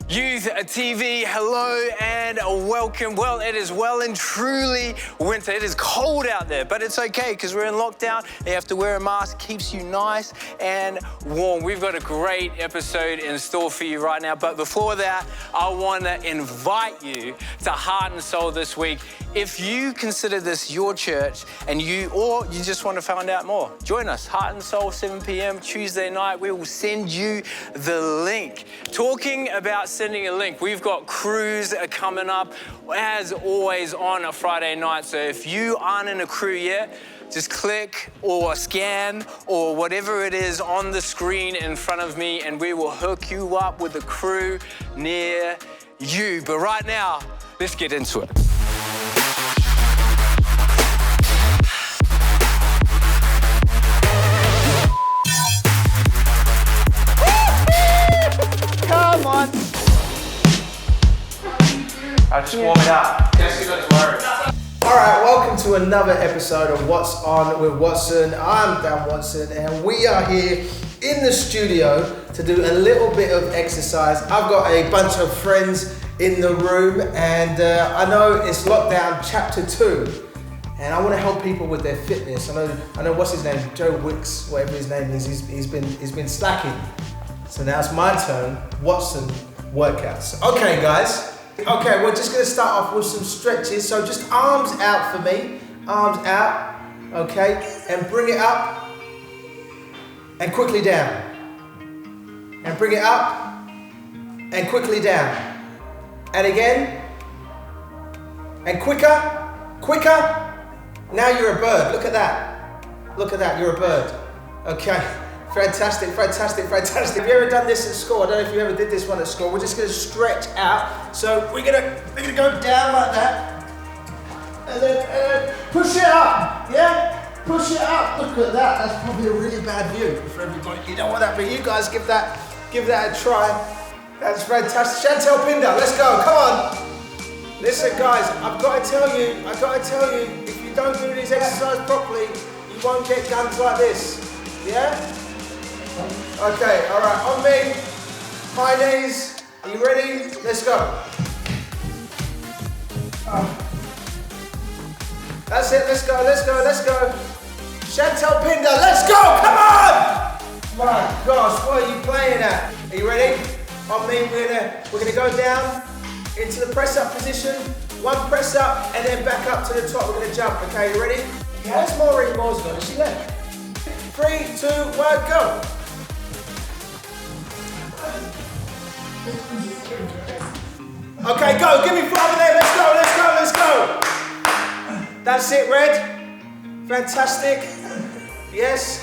Youth TV, hello and welcome. Well, it is well and truly winter. It is cold out there, but it's okay because we're in lockdown. You have to wear a mask, keeps you nice and warm. We've got a great episode in store for you right now. But before that, I want to invite you to Heart and Soul this week. If you consider this your church and you just want to find out more, join us. Heart and Soul, 7 p.m. Tuesday night. We will send you the link. Talking about sending a link, we've got crews coming up as always on a Friday night. So if you aren't in a crew yet, just click or scan or whatever it is on the screen in front of me and we will hook you up with a crew near you. But right now, let's get into it. Come on. I'm just warming up. Jesse looks worried. All right, welcome to another episode of What's On with Watson. I'm Dan Watson, and we are here in the studio to do a little bit of exercise. I've got a bunch of friends in the room, and I know it's lockdown chapter 2, and I want to help people with their fitness. I know what's his name, Joe Wicks, whatever his name is. He's been slacking. So now it's my turn, Watson workouts. Okay, guys. Okay, we're just gonna start off with some stretches. So just arms out for me, arms out, okay? And bring it up and quickly down. And bring it up and quickly down. And again, and quicker, quicker. Now you're a bird, look at that. Look at that, you're a bird. Okay. Fantastic, fantastic, fantastic. Have you ever done this at school? I don't know if you ever did this one at school. We're just gonna stretch out. So we're gonna go down like that. And then push it up, yeah? Push it up, look at that. That's probably a really bad view for everybody. You don't want that, but you guys give that a try. That's fantastic. Chantel Pinder, let's go, come on. Listen guys, I've gotta tell you, if you don't do this exercise properly, you won't get guns like this, yeah? Okay, all right, on me, high knees, are you ready? Let's go. That's it, let's go. Chantel Pinder, let's go, come on! My gosh, what are you playing at? Are you ready? On me, we're gonna go down into the press up position, one press up, and then back up to the top, we're gonna jump, okay, you ready? Yeah. Where's Maureen Morsgard, is she left? 3, 2, 1, go. Okay, go, give me 5 of them, let's go. That's it, Red. Fantastic. Yes.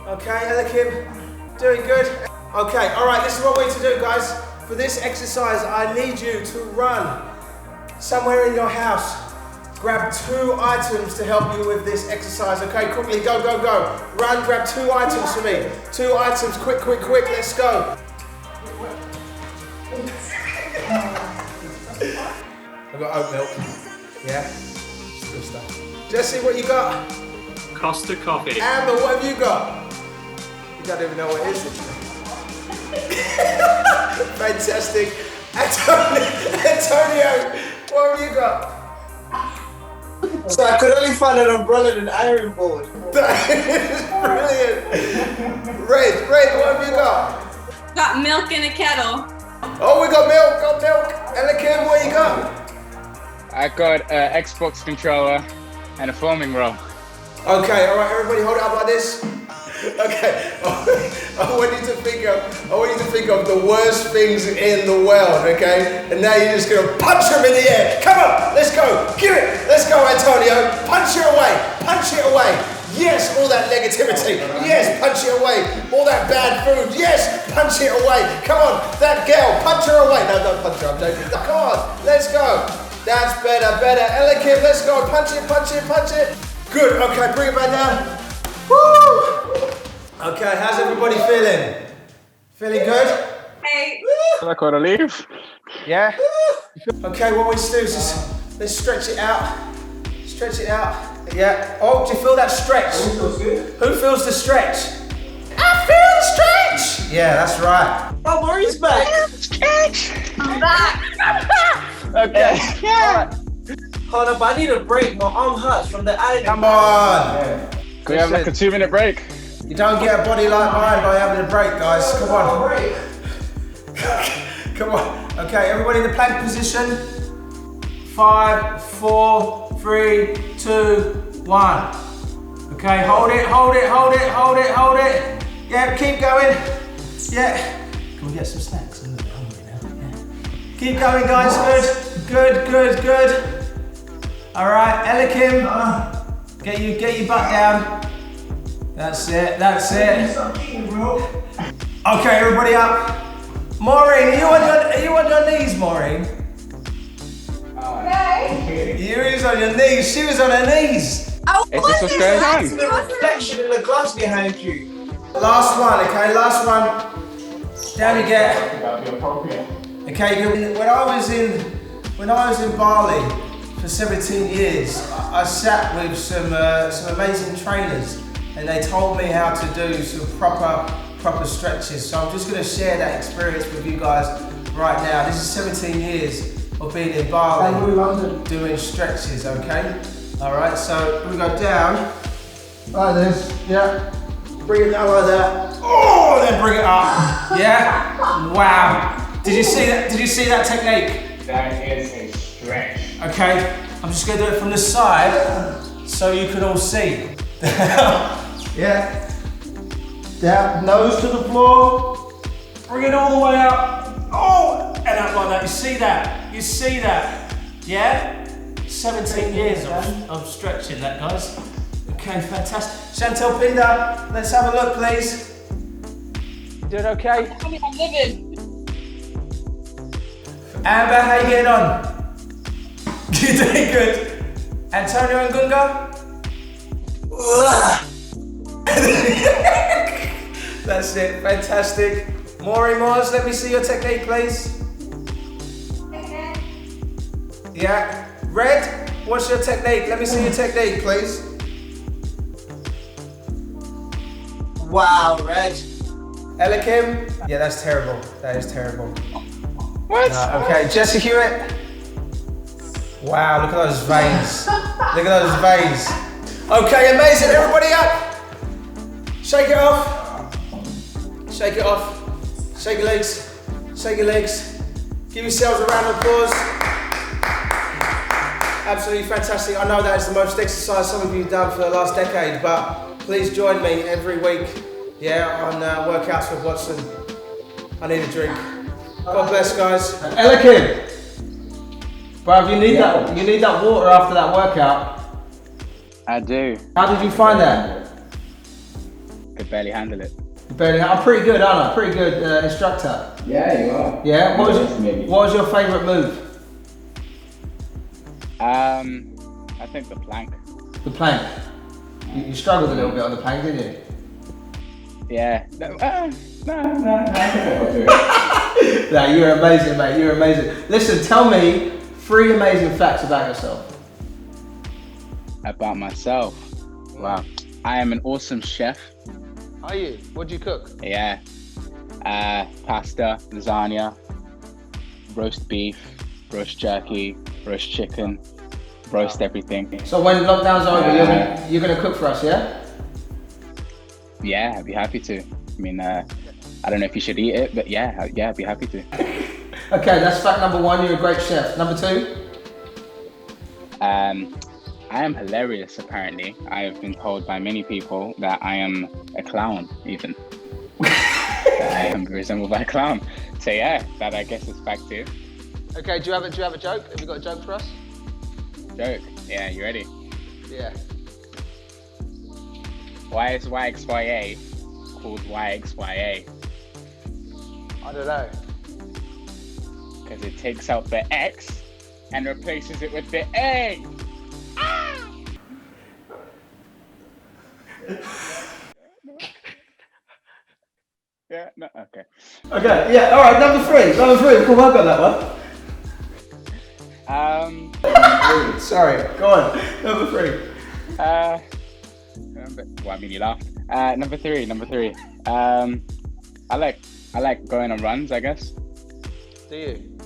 Okay, Ella Kim, doing good. Okay, all right, this is what we need to do, guys. For this exercise, I need you to run somewhere in your house. Grab 2 items to help you with this exercise. Okay, quickly, go. Run, grab 2 items for me. 2 items, quick, let's go. I've got oat milk. Yeah, good stuff. Jesse, what you got? Costa Coffee. Amber, what have you got? You don't even know what it is. Fantastic. Antonio, what have you got? So I could only find an umbrella and an iron board. That is brilliant. Red, what have you got? Got milk in a kettle. Oh, we got milk. Ella Kim, what you got? I got an Xbox controller and a foaming roll. Okay, all right, everybody hold it up like this. Okay, I want you to think of the worst things in the world, okay? And now you're just gonna punch them in the air. Come on, let's go, give it. Let's go, Antonio. Punch it away. Yes, all that negativity. Yes, punch it away. All that bad food. Yes, punch it away. Come on, that girl, punch her away. No, don't punch her, I'm joking. Come on, let's go. That's better. Ella Kim, let's go. Punch it. Good, okay, bring it back down. Woo! Okay, how's everybody feeling? Feeling good? Hey. I gotta leave. Yeah? Okay, what we need to do is let's stretch it out. Yeah. Oh, do you feel that stretch? Who feels the stretch? I feel the stretch! Yeah, that's right. Oh, Maureen's back. stretch. I'm back. Okay. Yeah. Hold up, I need a break. My arm hurts from the iron. Come on. Can we have like a 2-minute break? You don't get a body like mine by having a break, guys. Come on. Come on. Okay, everybody in the plank position. 5, 4, 3, 2, 1. Okay, hold it, hold it, hold it, hold it, hold it. Yeah, keep going. Yeah. Can we get some snacks? I'm a bit hungry now. Yeah. Keep going, guys. Good, good, good, good. All right, Elikim, get your butt down. That's it, that's it. Okay, everybody up. Maureen, are you on your knees, Maureen? You is on your knees. She was on her knees. Is this what's going on? The reflection in the glass behind you. Last one, okay, last one. Down you get. Okay, when I was in Bali for 17 years, I sat with some amazing trainers, and they told me how to do some proper stretches. So I'm just going to share that experience with you guys right now. This is 17 years of being in Bali, doing stretches. Okay. All right. So we go down like this. Yeah. Bring it down like that. Oh, then bring it up. Yeah. Wow. Did you see that? Did you see that technique? That is a stretch. Okay. I'm just going to do it from the side so you can all see. Yeah. Down, nose to the floor. Bring it all the way up. Oh, and up like that. You see that? You see that? Yeah? 17 years of stretching that, guys. Okay, fantastic. Chantel Pinder, let's have a look, please. You doing okay? I'm living. Amber, how you getting on? You're doing good. Antonio Ngunga? That's it, fantastic. Maureen Mars, let me see your technique, please. Yeah. Red, what's your technique? Let me see your technique, please. Wow, Reg. Elikim? Yeah, that's terrible. That is terrible. What? Okay, Jesse Hewitt. Wow, look at those veins. Look at those veins. Okay, amazing. Everybody up. Shake it off. Shake it off. Shake your legs. Shake your legs. Give yourselves a round of applause. Absolutely fantastic. I know that is the most exercise some of you have done for the last decade, but please join me every week, on Workouts with Watson. I need a drink. God bless, guys. Elikim, bruv, you need that water after that workout. I do. How did you find that? Could barely handle it. I'm pretty good, aren't I? Pretty good instructor. Yeah, you are. Yeah. What was your favourite move? I think the plank. The plank. You struggled a little bit on the plank, didn't you? Yeah. No. Nah, you're amazing, mate. You're amazing. Listen, tell me 3 amazing facts about yourself. About myself. Wow. I am an awesome chef. Are you? What do you cook? Yeah. Pasta, lasagna, roast beef, roast jerky, roast chicken, roast everything. So when lockdown's over, you're gonna cook for us, yeah? Yeah, I'd be happy to. I mean, I don't know if you should eat it, but yeah, I'd be happy to. Okay, that's fact number 1. You're a great chef. Number 2. I am hilarious, apparently. I have been told by many people that I am a clown, even. That I am resembled by a clown. So yeah, that I guess is fact 2. Okay, do you have a joke? Have you got a joke for us? Joke. Yeah, you ready? Yeah. Why is YXYA called YXYA? I don't know. Because it takes out the X and replaces it with the A. Yeah, no, okay. Okay, yeah, alright, number 3. Cool, I got that one. Sorry, go on. Number 3. Well, I mean, you laughed. Number three. I like going on runs, I guess. Do you?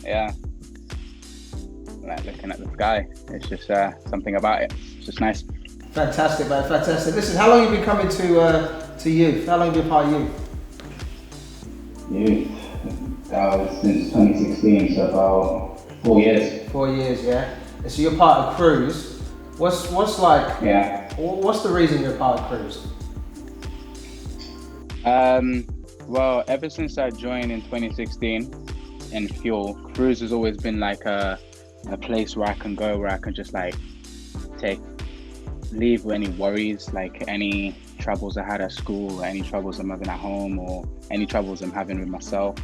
Yeah. Like looking at the sky. It's just something about it. It's just nice. Fantastic, man, fantastic. Listen, how long have you been coming to youth? How long have you been part of youth? Youth. That was since 2016, so about 4 years. 4 years, yeah. And so you're part of Cruise. What's like? Yeah. What's the reason you're part of Cruise? Well, ever since I joined in 2016 in Fuel, Cruise has always been like a place where I can go, where I can just like leave any worries, like any troubles I had at school, or any troubles I'm having at home, or any troubles I'm having with myself,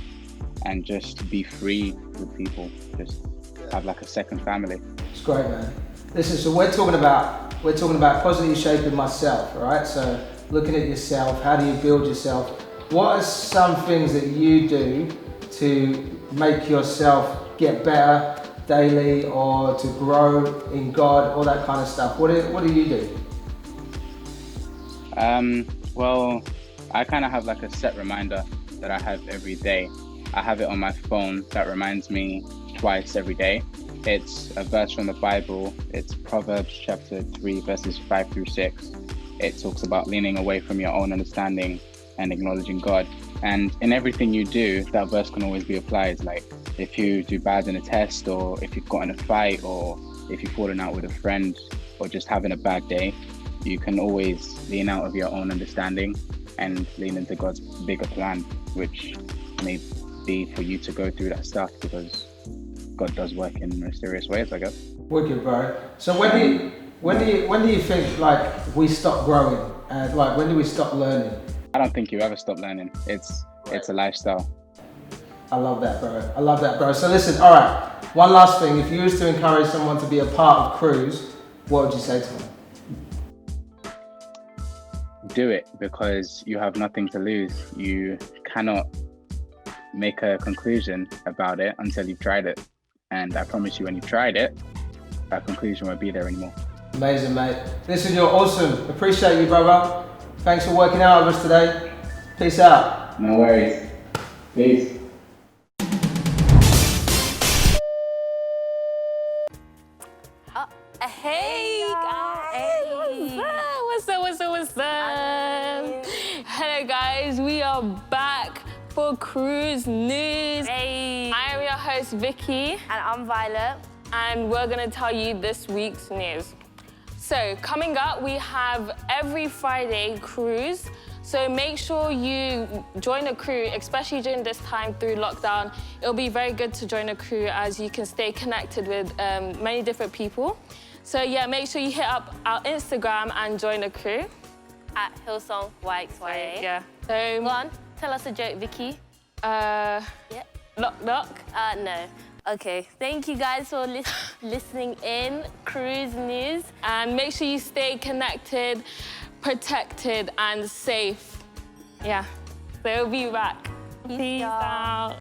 and just be free with people, just have like a second family. It's great, man. Listen, so we're talking about positively shaping myself, right? So looking at yourself, how do you build yourself? What are some things that you do to make yourself get better daily, or to grow in God, all that kind of stuff? What do you do? Well, I kind of have like a set reminder that I have every day. I have it on my phone that reminds me twice every day. It's a verse from the Bible. It's Proverbs chapter 3, verses 5 through 6. It talks about leaning away from your own understanding and acknowledging God. And in everything you do, that verse can always be applied. Like if you do bad in a test, or if you've got in a fight, or if you've fallen out with a friend, or just having a bad day, you can always lean out of your own understanding and lean into God's bigger plan, which may be for you to go through that stuff, because God does work in mysterious ways, I guess. Wicked, bro. So when do you think like we stop growing? Like when do we stop learning? I don't think you ever stop learning. It's a lifestyle. I love that, bro. I love that, bro. So listen, all right. One last thing. If you was to encourage someone to be a part of Cruise, what would you say to them? Do it, because you have nothing to lose. You cannot make a conclusion about it until you've tried it. And I promise you, when you've tried it, that conclusion won't be there anymore. Amazing, mate. Listen, you're awesome. Appreciate you, brother. Thanks for working out with us today. Peace out. No worries. Peace. Hey guys! What's up? Hello guys, we are back for Cruise News. Hey. I am your host Vicky, And I'm Violet. and we're gonna tell you this week's news. So coming up, we have every Friday Cruise. So make sure you join a crew, especially during this time through lockdown. It'll be very good to join a crew, as you can stay connected with many different people. So yeah, make sure you hit up our Instagram and join a crew. At Hillsong YXYA. Yeah. So, Go on, tell us a joke, Vicky. yeah. Knock. No. Okay, thank you guys for listening in Cruise News. And make sure you stay connected, protected, and safe. Yeah. So we'll be back. Peace out.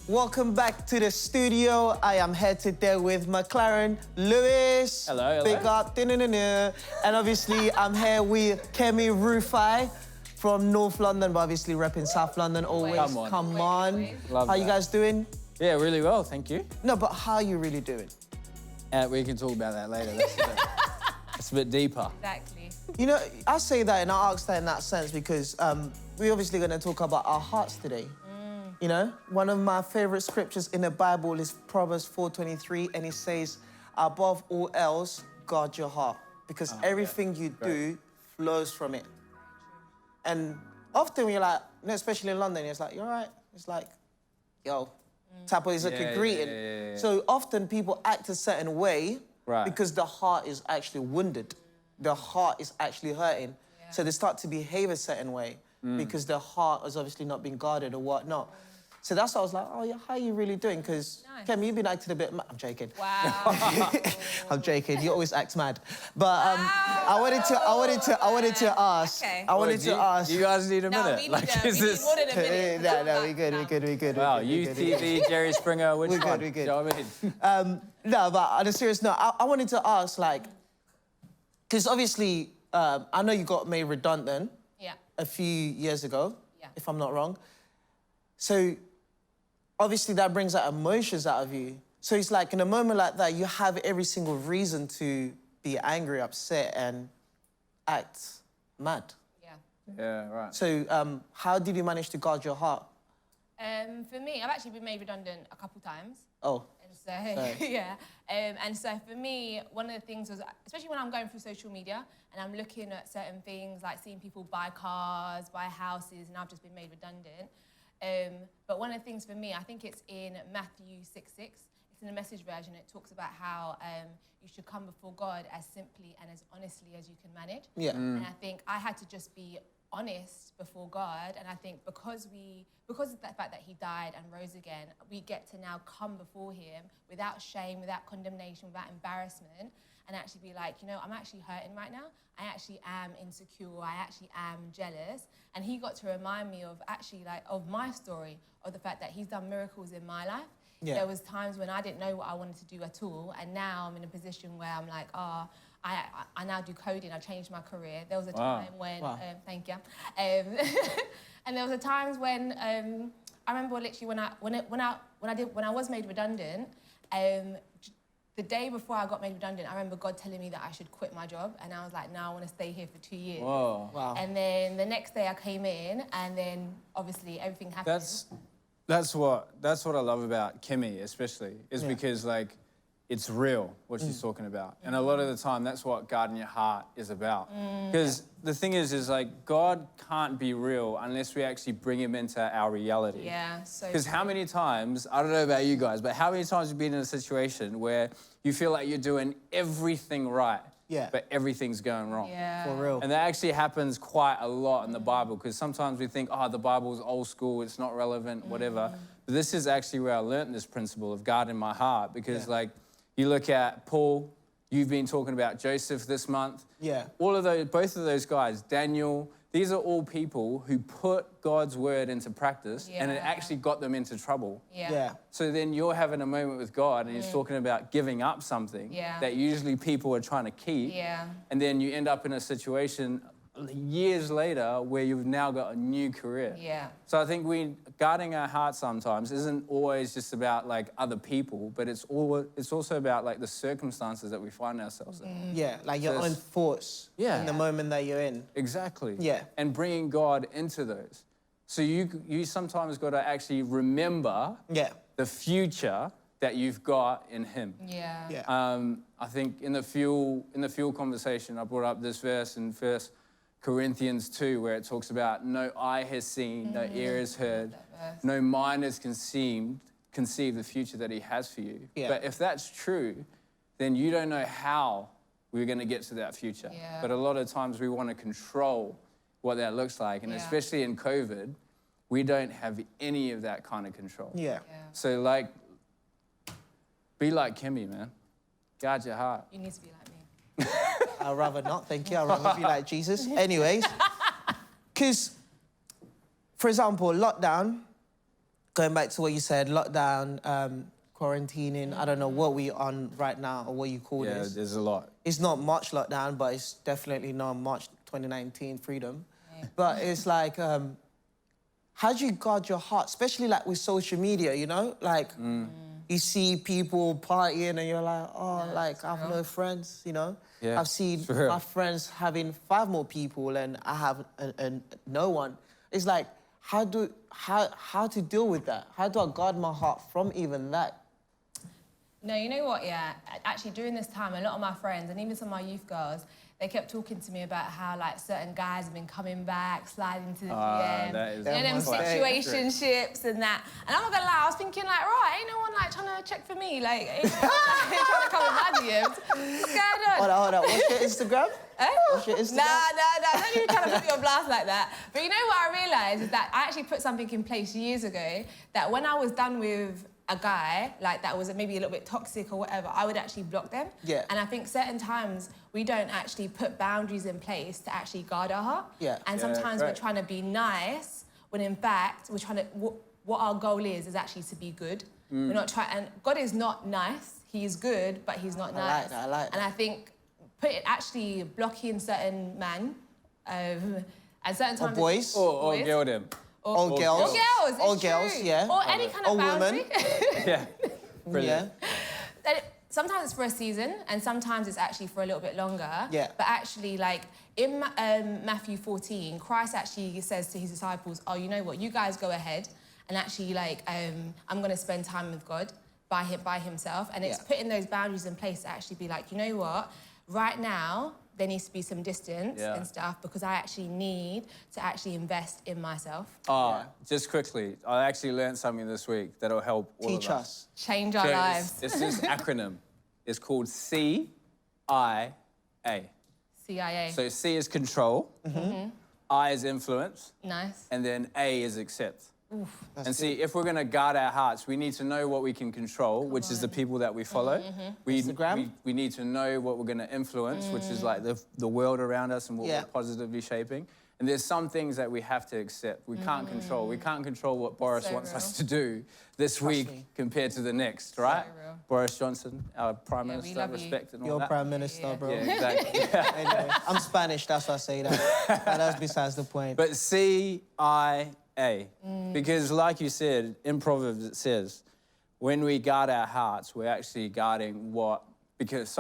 Welcome back to the studio. I am here today with McLaren Lewis. Hello. Big up. And obviously, I'm here with Kemi Rufai from North London, but obviously repping South London always. Come on. Love How you that. guys doing? Yeah, really well, thank you. No, but how are you really doing? We can talk about that later. It's a bit deeper. Exactly. You know, I say that and I ask that in that sense because we're obviously going to talk about our hearts today. You know, one of my favorite scriptures in the Bible is Proverbs 4:23, and it says, above all else, guard your heart, because everything you do flows from it. And often when you're like, you know, especially in London, it's like, you're right. It's like, yo, type of, it's like a greeting. Yeah. So often people act a certain way because the heart is actually wounded. The heart is actually hurting. So they start to behave a certain way because their heart has obviously not been guarded or whatnot. So that's why I was like, oh, yeah, how are you really doing? Because, Kemi, you've been acting a bit mad. I'm joking. Wow. I'm joking. You always act mad. But I wanted to ask. Okay. I wanted to ask. You guys need a No, minute. we need more than a minute. No, we good. Wow, UTV, Jerry Springer, which We're one? good. Do you know what I mean? No, but on a serious note, I wanted to ask, like, because obviously, I know you got made redundant Yeah. a few years ago. if I'm not wrong. So obviously that brings out emotions out of you. So it's like in a moment like that, you have every single reason to be angry, upset, and act mad. Yeah, right. So how did you manage to guard your heart? For me, I've actually been made redundant a couple times. Oh. And so, yeah. And so for me, one of the things was, especially when I'm going through social media and I'm looking at certain things, like seeing people buy cars, buy houses, and I've just been made redundant. But one of the things for me, I think it's in Matthew 6:6. It's in the Message version. It talks about how you should come before God as simply and as honestly as you can manage. Yeah. And I think I had to just be honest before God, and I think because of the fact that he died and rose again, we get to now come before him without shame, without condemnation, without embarrassment, and actually be like, you know, I'm actually hurting right now. I actually am insecure. I actually am jealous. And he got to remind me of actually like of my story, of the fact that he's done miracles in my life. Yeah. There was times when I didn't know what I wanted to do at all, and now I'm in a position where I'm like, I now do coding. I changed my career. There was a time when, thank you, and there was a times when I remember literally when I was made redundant. The day before I got made redundant, I remember God telling me that I should quit my job, and I was like, no, I want to stay here for 2 years. Whoa. Wow. And then the next day I came in, and then obviously everything happened. That's what I love about Kimmy, especially, is because like it's real what she's talking about, and a lot of the time that's what guarding your heart is about. Because the thing is like God can't be real unless we actually bring him into our reality. Yeah. So. Because how many times, I don't know about you guys, but how many times have you been in a situation where you feel like you're doing everything right, but everything's going wrong? Yeah. For real. And that actually happens quite a lot in the Bible, because sometimes we think, oh, the Bible's old school, it's not relevant, whatever. But this is actually where I learned this principle of guarding my heart, because like, you look at Paul, you've been talking about Joseph this month. Yeah. All of those, both of those guys, Daniel, these are all people who put God's word into practice, and it actually got them into trouble. Yeah. So then you're having a moment with God, and he's talking about giving up something that usually people are trying to keep. Yeah. And then you end up in a situation years later where you've now got a new career. Yeah. So I think guarding our heart sometimes isn't always just about like other people, but it's also about like the circumstances that we find ourselves in. Yeah, like your own thoughts in the moment that you're in. Exactly. Yeah. And bringing God into those. So you sometimes got to actually remember the future that you've got in him. Yeah. Yeah. I think in the fuel conversation, I brought up this verse in 1 Corinthians 2, where it talks about no eye has seen, no ear has heard, no mind has conceived the future that he has for you. Yeah. But if that's true, then you don't know how we're going to get to that future. Yeah. But a lot of times we want to control what that looks like. And especially in COVID, we don't have any of that kind of control. Yeah. So like, be like Kimmy, man. Guard your heart. You need to be like me. I'd rather not, thank you. I'd rather be like Jesus. Anyways, because, for example, lockdown, going back to what you said, lockdown, quarantining, I don't know what we're on right now or what you call this. Yeah, there's a lot. It's not much lockdown, but it's definitely not much 2019 freedom. But it's like, how do you guard your heart, especially like with social media, you know? Like, you see people partying and you're like, oh, like, I have no friends, you know? Yeah, I've seen my friends having 5 more people and I have no one. It's like, how to deal with that? How do I guard my heart from even that? No, you know what, actually during this time, a lot of my friends and even some of my youth girls, they kept talking to me about how like certain guys have been coming back, sliding into the DM, you know, them situationships and that. And I'm not gonna lie, I was thinking like, right, ain't no one like trying to check for me, like, ain't trying to come in my DMs. What's going on? Hold on, what's your Instagram? What's your Instagram? Nah, don't even try to put me on blast like that. But you know what I realised is that I actually put something in place years ago that when I was done with a guy, like that was maybe a little bit toxic or whatever, I would actually block them. Yeah. And I think certain times we don't actually put boundaries in place to actually guard our heart. Yeah. And sometimes we're trying to be nice when in fact we're trying to, what our goal is actually to be good. We're not trying, and God is not nice, he is good, but he's not nice. I like that. And I think actually blocking certain men, and certain times... Or girl them. All girls. All girls, it's All girls, true. yeah. Or any kind of All boundary. women. Yeah. Brilliant. Yeah. Sometimes it's for a season, and sometimes it's actually for a little bit longer. Yeah. But actually, like, in Matthew 14, Christ actually says to his disciples, oh, you know what, you guys go ahead, and actually, like, I'm going to spend time with God by himself. And it's putting those boundaries in place to actually be like, you know what, right now, there needs to be some distance and stuff, because I actually need to actually invest in myself. Just quickly, I actually learned something this week that'll help all Teach of us. Change our lives. It's this acronym. It's called CIA. CIA. So C is control, I is influence, Nice. and then A is accept. And see, if we're going to guard our hearts, we need to know what we can control, which is the people that we follow. We need to know what we're going to influence, which is like the world around us and what we're positively shaping. And there's some things that we have to accept. We can't control. We can't control what Boris wants us to do this week compared to the next, right? Boris Johnson, our Prime Minister, respect and all Your that. Prime Minister, bro. Yeah, exactly. Anyway, I'm Spanish, that's why I say that. But that's besides the point. But CIA. Because like you said, in Proverbs it says, when we guard our hearts, we're actually guarding because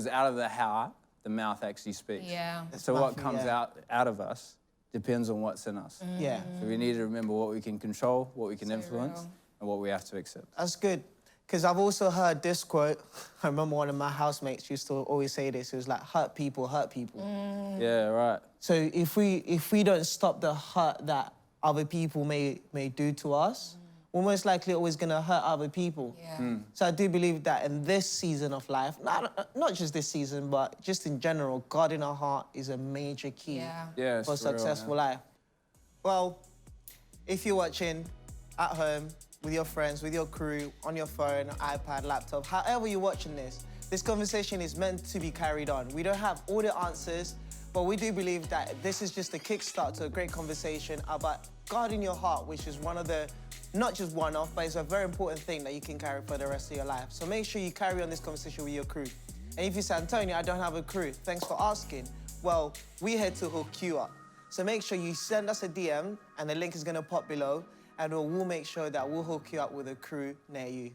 out of the heart, the mouth actually speaks. Yeah. So what comes out of us depends on what's in us. Yeah. So we need to remember what we can control, what we can influence, and what we have to accept. That's good. Because I've also heard this quote. I remember one of my housemates used to always say this. It was like, hurt people, hurt people. Yeah, right. So if we don't stop the hurt that other people may do to us, we're most likely always going to hurt other people. Yeah. So I do believe that in this season of life, not just this season, but just in general, guarding our heart is a major key for a successful life. Well, if you're watching at home, with your friends, with your crew, on your phone, iPad, laptop, however you're watching this conversation is meant to be carried on. We don't have all the answers, but we do believe that this is just a kickstart to a great conversation about guarding your heart, which is one of the, not just one-off, but it's a very important thing that you can carry for the rest of your life. So make sure you carry on this conversation with your crew. And if you say, Antonio, I don't have a crew, thanks for asking. Well, we're here to hook you up. So make sure you send us a DM, and the link is gonna pop below, and we'll make sure that we'll hook you up with a crew near you.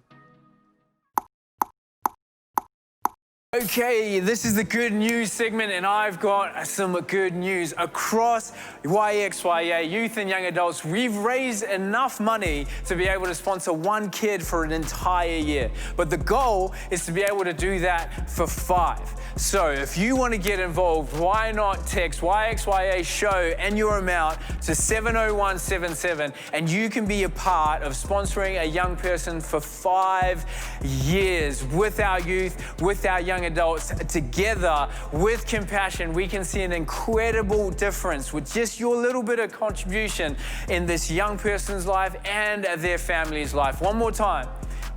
Okay, this is the good news segment, and I've got some good news. Across YXYA, youth and young adults, we've raised enough money to be able to sponsor one kid for an entire year. But the goal is to be able to do that for 5. So if you want to get involved, why not text YXYA show and your amount to 70177, and you can be a part of sponsoring a young person for 5 years with our youth, with our young adults. Together with Compassion, we can see an incredible difference with just your little bit of contribution in this young person's life and their family's life. One more time.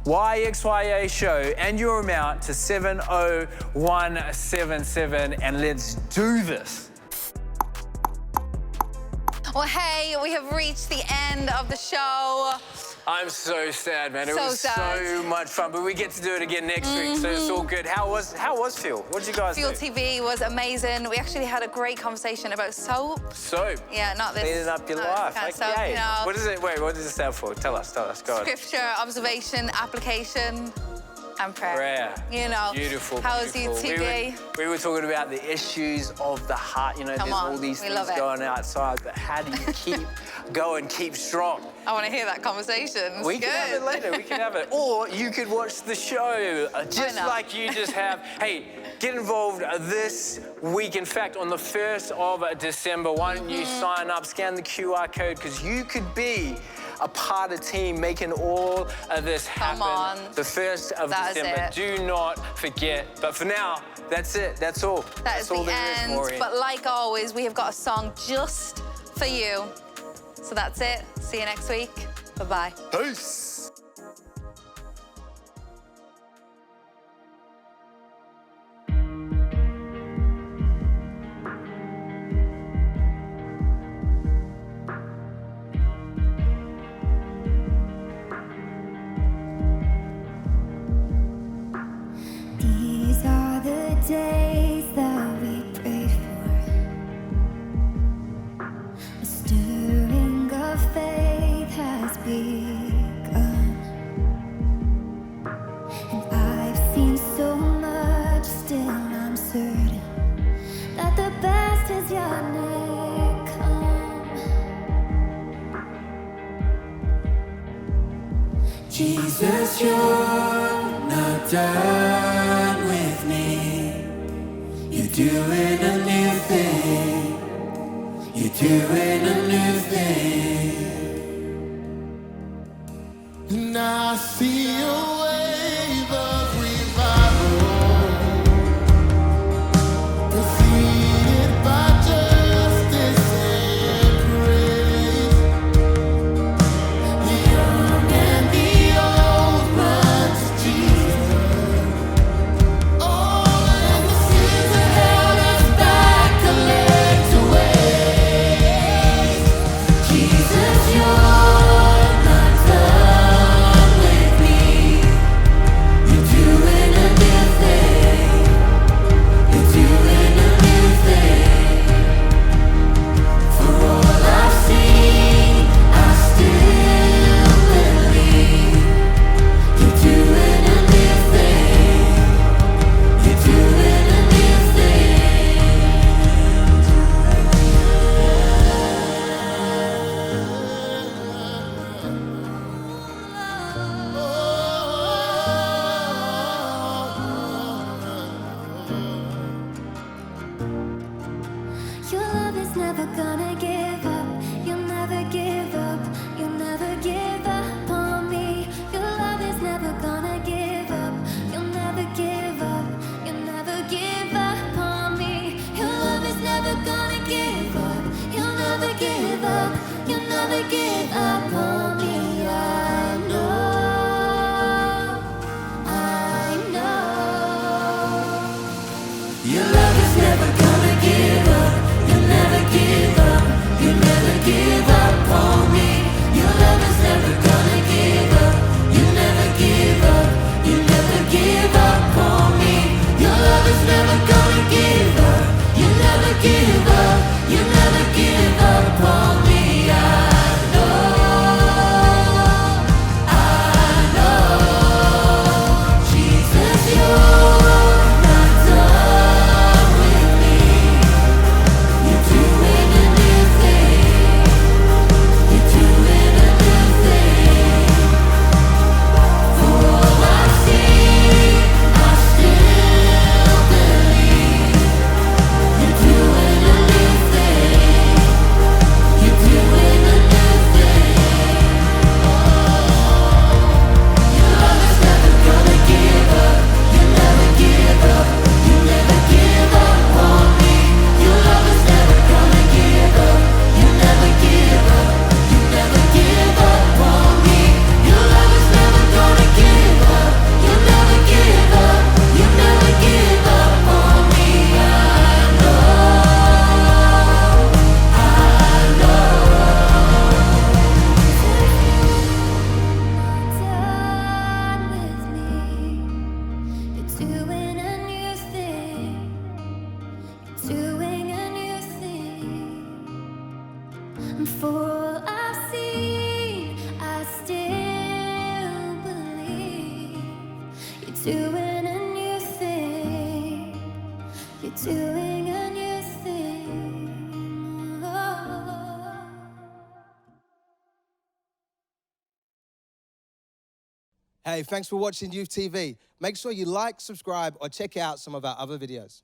YXYA show and your amount to 70177, and let's do this. Well, hey, we have reached the end of the show. I'm so sad, man. It So was sad. so much fun, but we get to do it again next week, so it's all good. How was Fuel? What did you guys Fuel do? TV was amazing. We actually had a great conversation about soap. Soap. Yeah, not this. Cleaning up your no, life. kind of soap, Okay. you know. What is it? Wait, what does it stand for? Tell us. Go on. Scripture, observation, application, and prayer. Prayer. You know. Beautiful. How was you beautiful. today? We were talking about the issues of the heart. You know, Come there's on, all these we things love it. going outside, but how do you keep going, keep strong? I want to hear that conversation. It's We good. can have it later. We can have it. Or you could watch the show, just not? like you just have. Hey, get involved this week. In fact, on the 1st of December, why don't you sign up, scan the QR code, because you could be a part of the team making all of this happen. Come on. The 1st of That is December. it. Do not forget. But for now, that's it. That's all. That is That's all the there is, end. Maureen. But like always, we have got a song just for you. So that's it. See you next week. Bye-bye. Peace. These are the days that we prayed for. A stirring you're not done with me. You're doing a new thing. You're doing a new thing. And I see a wave of revival, preceded by justice and praise. The young and the old run to Jesus. All of the sins that held us back are laid away. Jesus, you're not done with me. You're doing a new thing. You're doing a new thing. For all I've seen, I still believe. You're doing a new thing. You're doing a new Your love is never gonna give up. You'll never give up. You'll never give up on me. Your love is never gonna give up. You'll never give up. You'll never give up on me. Your love is never gonna give up. You'll never give up. You'll never give up on me. I know. I know. Your love is never gonna give up. You'll never give up. You'll never give up on me. Your love is never gonna give up. You'll never give up. You'll never give up on me. Your love is never gonna give up. You'll never give up. You'll never give up on me. I know. I know. Jesus, you're not done with me. You're doing a new thing. You're doing a new thing. For all I've seen, I still believe. You're doing a new thing. You're doing a new thing. Your love is never gonna give up. You'll never give up. You'll never give up on me. Your love is never gonna give up. You'll never give up. You'll never give up on me. Your love is never gonna give up. You'll never give up. You'll never give up on me. I know. I Done with me. You're doing a new thing. You're doing a new thing. And for all I've seen, I still believe. You're doing a new thing. You're doing a new thing. Oh. Hey, thanks for watching Youth TV. Make sure you like, subscribe, or check out some of our other videos.